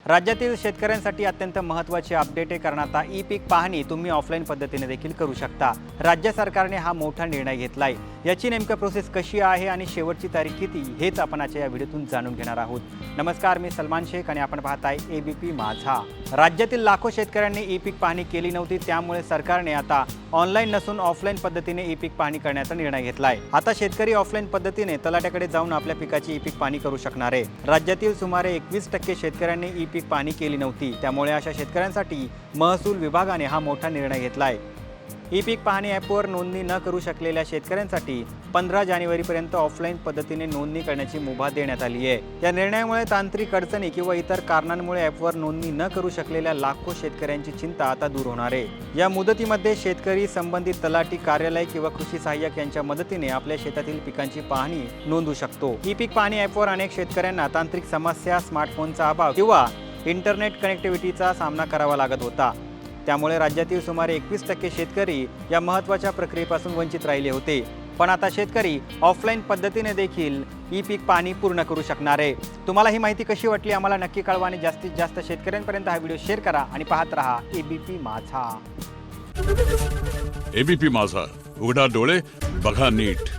राज्यातील शेतकऱ्यांसाठी अत्यंत महत्त्वाचे अपडेट करण्यात ई पीक पाहणी तुम्ही ऑफलाईन पद्धतीने देखील करू शकता। राज्य सरकारने हा मोठा निर्णय घेतलाय। याची नेमकी प्रोसेस कशी आहे आणि शेवटची तारीख किती हेच आपण आजच्या या व्हिडिओतून जाणून घेणार आहोत। नमस्कार, मी सलमान शेख आणि आपण पाहताय एबीपी माझा। राज्यातील लाखो शेतकऱ्यांनी ई पीक पाहणी केली नव्हती, त्यामुळे सरकारने आता ऑनलाईन नसून ऑफलाईन पद्धतीने ई पीक पाहणी करण्याचा निर्णय घेतलाय। आता शेतकरी ऑफलाईन पद्धतीने तलाट्याकडे जाऊन आपल्या पिकाची ई पीक पाहणी करू शकणार आहे। राज्यातील सुमारे 21% शेतकऱ्यांनी ई पीक पाहणी केली नव्हती, त्यामुळे अशा शेतकऱ्यांसाठी महसूल विभागाने हा मोठा निर्णय घेतलाय। ई पीक पाहणी ॲपवर नोंदणी न करू शकलेल्या शेतकऱ्यांसाठी 15 जानेवारीपर्यंत ऑफलाईन पद्धतीने नोंदणी करण्याची मुभा देण्यात आली आहे। या निर्णयामुळे तांत्रिक अडचणी किंवा इतर कारणांमुळे ॲपवर नोंदणी न करू शकलेल्या लाखो शेतकऱ्यांची चिंता आता दूर होणार आहे। या मुदतीमध्ये शेतकरी संबंधित तलाठी कार्यालय किंवा कृषी सहाय्यक यांच्या मदतीने आपल्या शेतातील पिकांची पाहणी नोंदवू शकतो। ई पीक पाहणी ॲपवर अनेक शेतकऱ्यांना तांत्रिक समस्या, स्मार्टफोनचा अभाव किंवा इंटरनेट कनेक्टिव्हिटीचा सामना करावा लागत होता। त्यामुळे राज्यातील सुमारे 21% शेतकरी या महत्त्वाच्या प्रक्रियेपासून वंचित राहिले होते। पण आता शेतकरी ऑफलाईन पद्धतीने देखील ई पीक पाहणी पूर्ण करू शकणार आहे। तुम्हाला ही माहिती कशी वाटली आम्हाला नक्की कळवा आणि जास्तीत जास्त शेतकऱ्यांपर्यंत हा व्हिडिओ शेअर करा आणि पाहत रहा एबीपी माझा। एबीपी माझा, उघडा डोळे बघा नीट।